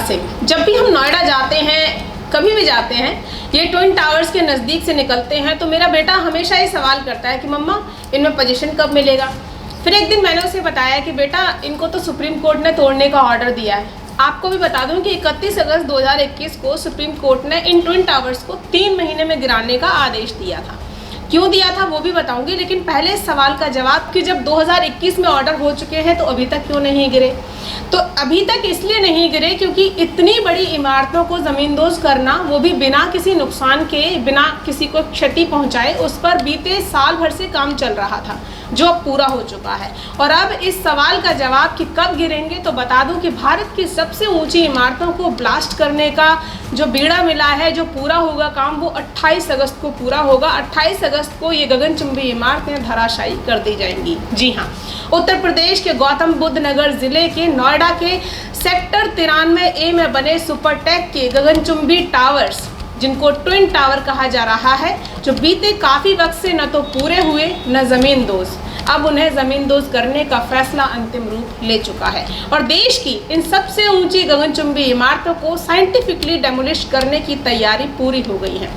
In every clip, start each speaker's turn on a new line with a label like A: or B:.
A: सिंह। जब भी हम नोएडा जाते हैं, कभी भी जाते हैं, ये ट्विन टावर्स के नज़दीक से निकलते हैं तो मेरा बेटा हमेशा ये सवाल करता है कि मम्मा इनमें पोजीशन कब मिलेगा। फिर एक दिन मैंने उसे बताया कि बेटा इनको तो सुप्रीम कोर्ट ने तोड़ने का ऑर्डर दिया है। आपको भी बता दूं कि 31 अगस्त 2021 को सुप्रीम कोर्ट ने इन ट्विन टावर्स को 3 महीने में गिराने का आदेश दिया था। क्यों दिया था वो भी बताऊंगी, लेकिन पहले इस सवाल का जवाब कि जब 2021 में ऑर्डर हो चुके हैं तो अभी तक क्यों नहीं गिरे। तो अभी तक इसलिए नहीं गिरे क्योंकि इतनी बड़ी इमारतों को ज़मींदोज करना, वो भी बिना किसी नुकसान के, बिना किसी को क्षति पहुंचाए, उस पर बीते साल भर से काम चल रहा था जो अब पूरा हो चुका है। और अब इस सवाल का जवाब कि कब गिरेंगे, तो बता दूं कि भारत की सबसे ऊंची इमारतों को ब्लास्ट करने का जो बीड़ा मिला है, जो पूरा होगा काम, वो 28 अगस्त को पूरा होगा। 28 अगस्त को ये गगनचुंबी इमारतें धराशायी कर दी जाएंगी। जी हाँ, उत्तर प्रदेश के गौतम बुद्ध नगर जिले के नोएडा के सेक्टर 93A में बने सुपरटेक के गगनचुंबी टावर्स, जिनको ट्विन टावर कहा जा रहा है, जो बीते काफ़ी वक्त से न तो पूरे हुए न ज़मींदोज, अब उन्हें ज़मींदोज करने का फैसला अंतिम रूप ले चुका है। और देश की इन सबसे ऊंची गगनचुंबी इमारतों को साइंटिफिकली डेमोलिश करने की तैयारी पूरी हो गई है,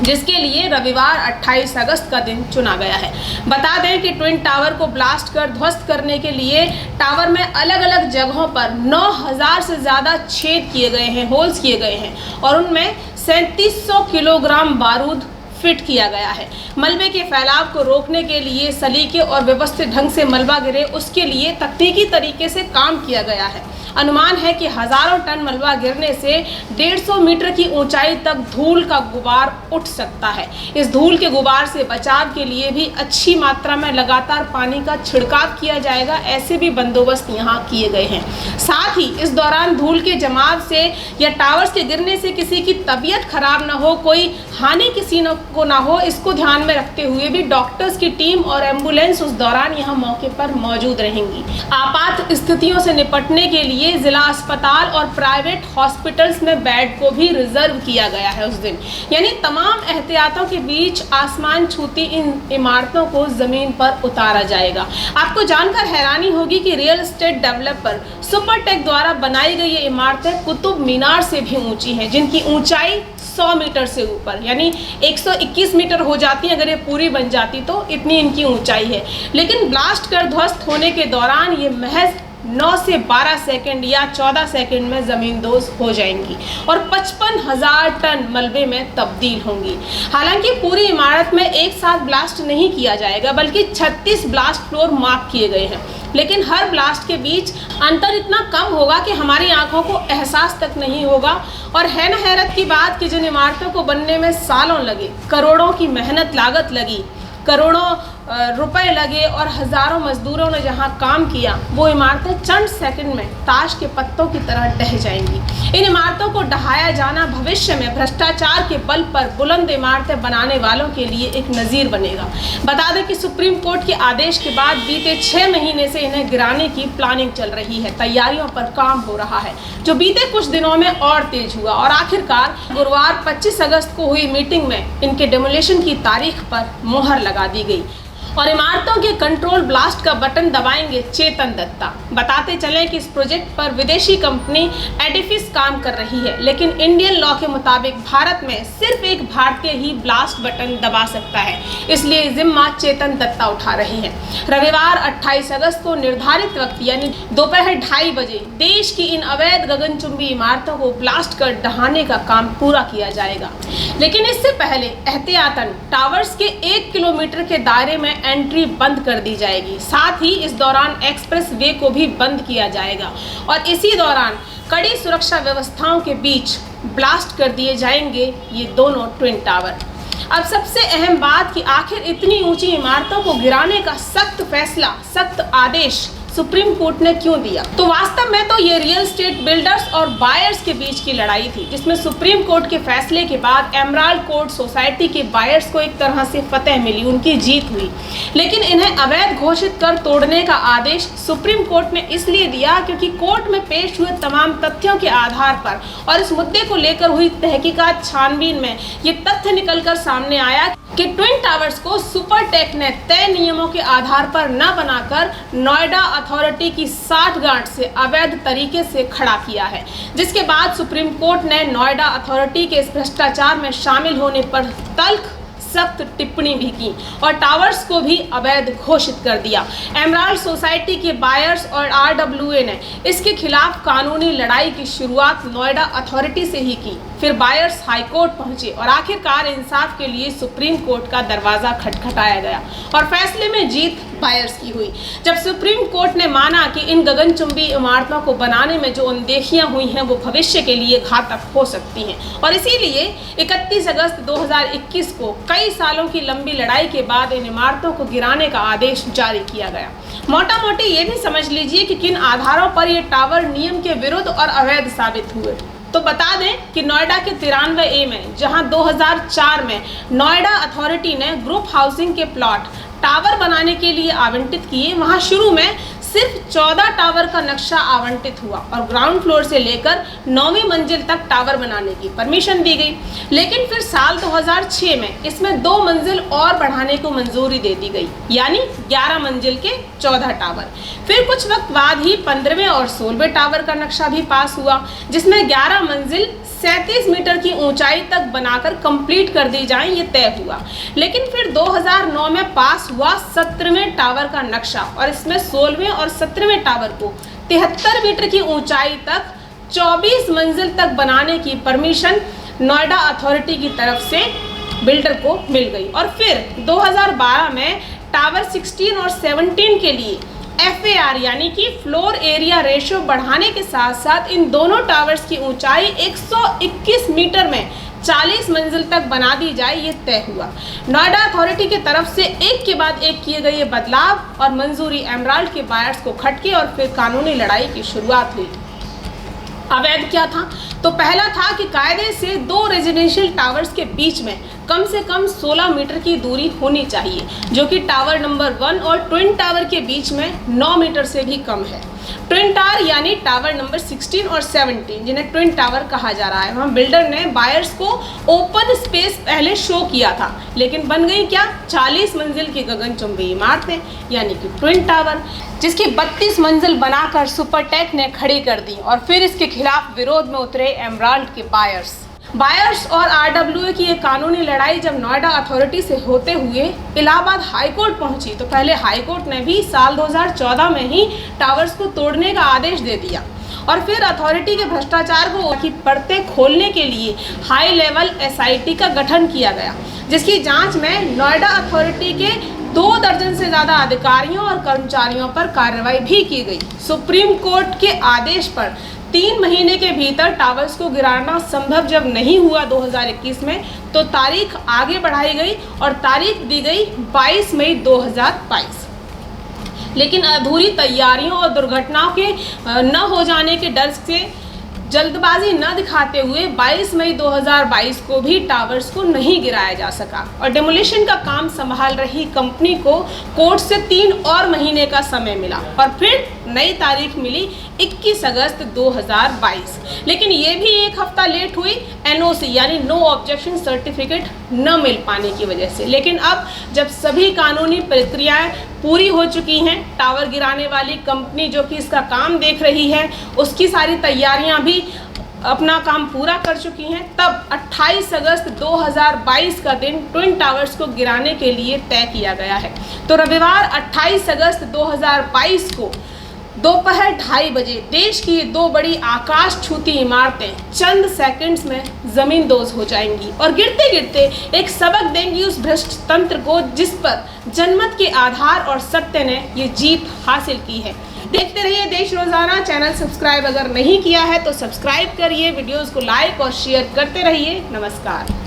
A: जिसके लिए रविवार 28 अगस्त का दिन चुना गया है। बता दें कि ट्विन टावर को ब्लास्ट कर ध्वस्त करने के लिए टावर में अलग अलग जगहों पर 9000 से ज़्यादा छेद किए गए हैं, होल्स किए गए हैं, और उनमें 3700 किलोग्राम बारूद फिट किया गया है। मलबे के फैलाव को रोकने के लिए सलीके और व्यवस्थित ढंग से मलबा गिरे, उसके लिए तकनीकी तरीके से काम किया गया है। अनुमान है कि हज़ारों टन मलबा गिरने से 150 मीटर की ऊंचाई तक धूल का गुबार उठ सकता है। इस धूल के गुबार से बचाव के लिए भी अच्छी मात्रा में लगातार पानी का छिड़काव किया जाएगा। ऐसे भी बंदोबस्त यहाँ किए गए हैं। साथ ही इस दौरान धूल के जमाव से या टावर्स के गिरने से किसी की तबीयत खराब ना हो, कोई हानि किसी को ना हो, इसको ध्यान में रखते हुए भी डॉक्टर्स की टीम और एम्बुलेंस उस दौरान यहाँ मौके पर मौजूद रहेंगी। आपात स्थितियों से निपटने के लिए जिला अस्पताल और प्राइवेट हॉस्पिटल्स में बेड को भी रिजर्व किया गया है उस दिन। यानी तमाम एहतियातों के बीच आसमान छूती इन इमारतों को जमीन पर उतारा जाएगा। आपको जानकर हैरानी होगी कि रियल एस्टेट डेवलपर सुपरटेक द्वारा बनाई गई ये इमारतें कुतुब मीनार से भी ऊंची हैं, जिनकी ऊंचाई 100 मीटर से ऊपर यानी 121 मीटर हो जाती है। अगर ये पूरी बन जाती तो इतनी इनकी ऊंचाई है। लेकिन ब्लास्ट कर ध्वस्त होने के दौरान ये महज 9 से 12 सेकंड या 14 सेकंड में ज़मींदोज हो जाएंगी और 55,000 टन मलबे में तब्दील होंगी। हालांकि पूरी इमारत में एक साथ ब्लास्ट नहीं किया जाएगा, बल्कि 36 ब्लास्ट फ्लोर मार्क किए गए हैं। लेकिन हर ब्लास्ट के बीच अंतर इतना कम होगा कि हमारी आंखों को एहसास तक नहीं होगा। और है न हैरत की बात कि जिन इमारतों को बनने में सालों लगे, करोड़ों की मेहनत लागत लगी, करोड़ों रुपए लगे और हज़ारों मजदूरों ने जहां काम किया, वो इमारतें चंद सेकंड में ताश के पत्तों की तरह ढह जाएंगी। इन इमारतों को ढहाया जाना भविष्य में भ्रष्टाचार के बल पर बुलंद इमारतें बनाने वालों के लिए एक नज़ीर बनेगा। बता दें कि सुप्रीम कोर्ट के आदेश के बाद बीते 6 महीने से इन्हें गिराने की प्लानिंग चल रही है, तैयारियों पर काम हो रहा है, जो बीते कुछ दिनों में और तेज हुआ और आखिरकार गुरुवार 25 अगस्त को हुई मीटिंग में इनके डेमोलिशन की तारीख पर मोहर लगा दी गई। और इमारतों के कंट्रोल ब्लास्ट का बटन दबाएंगे चेतन दत्ता। बताते चलें कि इस प्रोजेक्ट पर विदेशी कंपनी एडिफिस काम कर रही है, लेकिन इंडियन लॉ के मुताबिक भारत में सिर्फ एक भारतीय ही ब्लास्ट बटन दबा सकता है, इसलिए जिम्मा चेतन दत्ता उठा रही है। रविवार 28 अगस्त को निर्धारित वक्त यानी दोपहर 2:30 बजे देश की इन अवैध गगनचुंबी इमारतों को ब्लास्ट कर ढहाने का काम पूरा किया जाएगा। लेकिन इससे पहले एहतियातन टावर्स के 1 किलोमीटर के दायरे में एंट्री बंद कर दी जाएगी। साथ ही इस दौरान एक्सप्रेस वे को भी बंद किया जाएगा और इसी दौरान कड़ी सुरक्षा व्यवस्थाओं के बीच ब्लास्ट कर दिए जाएंगे ये दोनों ट्विन टावर। अब सबसे अहम बात कि आखिर इतनी ऊंची इमारतों को गिराने का सख्त फैसला, सख्त आदेश सुप्रीम कोर्ट ने क्यों दिया? तो वास्तव में तो ये रियल एस्टेट बिल्डर्स और बायर्स के बीच की लड़ाई थी, जिसमें सुप्रीम कोर्ट के फैसले के बाद एमराल्ड कोर्ट सोसाइटी के बायर्स को एक तरह से फतेह मिली, उनकी जीत हुई। लेकिन इन्हें अवैध घोषित कर तोड़ने का आदेश सुप्रीम कोर्ट ने इसलिए दिया क्योंकि कोर्ट में पेश हुए तमाम तथ्यों के आधार पर और इस मुद्दे को लेकर हुई तहकीकात छानबीन में ये तथ्य निकलकर सामने आया कि ट्विन टावर्स को सुपरटेक ने तय नियमों के आधार पर न बनाकर नोएडा अथॉरिटी की साठगांठ से अवैध तरीके से खड़ा किया है, जिसके बाद सुप्रीम कोर्ट ने नोएडा अथॉरिटी के इस भ्रष्टाचार में शामिल होने पर तल्ख सख्त टिप्पणी भी की और टावर्स को भी अवैध घोषित कर दिया। एमराल्ड सोसाइटी के बायर्स और आरडब्ल्यूए ने इसके खिलाफ कानूनी लड़ाई की शुरुआत नोएडा अथॉरिटी से ही की। फिर बायर्स हाई कोर्ट पहुंचे और आखिरकार इंसाफ के लिए सुप्रीम कोर्ट का दरवाजा खटखटाया गया और फैसले में जीत बायर्स की हुई, जब सुप्रीम कोर्ट ने माना कि इन गगनचुंबी इमारतों को बनाने में जो अनदेखियां हुई हैं वो भविष्य के लिए घातक हो सकती हैं और इसीलिए 31 अगस्त 2021 को कई सालों की लंबी लड़ाई के बाद इन इमारतों को गिराने का आदेश जारी किया गया। मोटा मोटी ये भी समझ लीजिए कि किन आधारों पर ये टावर नियम के विरुद्ध और अवैध साबित हुए। तो बता दें कि नोएडा के 93A में, जहां 2004 में नोएडा अथॉरिटी ने ग्रुप हाउसिंग के प्लॉट टावर बनाने के लिए आवंटित किए, वहां शुरू में सिर्फ 14 टावर का नक्शा आवंटित हुआ और ग्राउंड फ्लोर से लेकर 9वीं मंजिल तक टावर बनाने की परमिशन दी गई। लेकिन फिर साल 2006 में इसमें 2 मंजिल और बढ़ाने को मंजूरी दे दी गई, यानी 11 मंजिल के 14 टावर। फिर कुछ वक्त बाद ही 15वें और 16वें टावर का नक्शा भी पास हुआ, जिसमें 11 मंजिल 37 मीटर की ऊंचाई तक बनाकर कंप्लीट कर दी जाए, ये तय हुआ। लेकिन फिर 2009 में पास हुआ 17वें टावर का नक्शा और इसमें 16वें और 17वें टावर को 73 मीटर की ऊंचाई तक 24 मंजिल तक बनाने की परमिशन नोएडा अथॉरिटी की तरफ से बिल्डर को मिल गई। और फिर 2012 में टावर 16 और 17 के लिए FAR यानी कि फ्लोर एरिया रेशियो बढ़ाने के साथ साथ इन दोनों टावर्स की ऊंचाई 121 मीटर में 40 मंजिल तक बना दी जाए, ये तय हुआ। नोएडा अथॉरिटी की तरफ से एक के बाद एक किए गए बदलाव और मंजूरी एमराल्ड के बायर्स को खटके और फिर कानूनी लड़ाई की शुरुआत हुई। अवैध क्या था? तो पहला था कि कायदे से 2 रेजिडेंशियल टावर्स के बीच में कम से कम 16 मीटर की दूरी होनी चाहिए, जो कि टावर नंबर 1 और ट्विन टावर के बीच में 9 मीटर से भी कम है। ट्विन टावर यानी टावर नंबर 16 और 17 जिन्हें ट्विन टावर कहा जा रहा है, वहाँ बिल्डर ने बायर्स को ओपन स्पेस पहले शो किया था, लेकिन बन गई क्या 40 मंजिल की गगनचुंबी इमारतें यानी कि ट्विन टावर, जिसकी 32 मंजिल बनाकर सुपरटेक ने खड़ी कर दी और फिर इसके खिलाफ विरोध में उतरे एमराल्ड के बायर्स और आरडब्ल्यूए की एक कानूनी लड़ाई जब नोएडा अथॉरिटी से होते हुए इलाहाबाद हाई कोर्ट पहुंची, तो पहले हाई कोर्ट ने भी साल 2014 में ही टावर्स को तोड़ने का आदेश दे दिया और फिर अथॉरिटी के भ्रष्टाचार को की परतें खोलने के लिए हाई लेवल SIT का गठन किया गया, जिसकी जांच में नोएडा अथॉरिटी के 2 दर्जन से ज़्यादा अधिकारियों और कर्मचारियों पर कार्रवाई भी की गई। सुप्रीम कोर्ट के आदेश पर 3 महीने के भीतर टावर्स को गिराना संभव जब नहीं हुआ 2021 में, तो तारीख आगे बढ़ाई गई और तारीख दी गई 22 मई 2022। लेकिन अधूरी तैयारियों और दुर्घटनाओं के न हो जाने के डर से जल्दबाजी न दिखाते हुए 22 मई 2022 को भी टावर्स को नहीं गिराया जा सका और डेमोलिशन का काम संभाल रही कंपनी को कोर्ट से 3 और महीने का समय मिला और फिर नई तारीख मिली 21 अगस्त 2022। लेकिन ये भी एक हफ्ता लेट हुई NOC यानी नो ऑब्जेक्शन सर्टिफिकेट न मिल पाने की वजह से। लेकिन अब जब सभी कानूनी प्रक्रियाएं पूरी हो चुकी हैं, टावर गिराने वाली कंपनी जो कि इसका काम देख रही है उसकी सारी तैयारियां भी अपना काम पूरा कर चुकी हैं, तब 28 अगस्त 2022 का दिन ट्विन टावर्स को गिराने के लिए तय किया गया है। तो रविवार 28 अगस्त 2022 को दोपहर 2:30 बजे देश की 2 बड़ी आकाश छूती इमारतें चंद सेकंड्स में जमींदोज हो जाएंगी और गिरते गिरते एक सबक देंगी उस भ्रष्ट तंत्र को जिस पर जनमत के आधार और सत्य ने ये जीत हासिल की है। देखते रहिए देश रोजाना। चैनल सब्सक्राइब अगर नहीं किया है तो सब्सक्राइब करिए, वीडियोस को लाइक और शेयर करते रहिए। नमस्कार।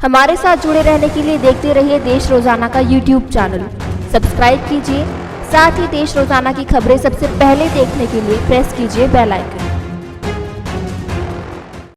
B: हमारे साथ जुड़े रहने के लिए देखते रहिए देश रोजाना का YouTube चैनल। सब्सक्राइब कीजिए, साथ ही देश रोजाना की खबरें सबसे पहले देखने के लिए प्रेस कीजिए बेल आइकन।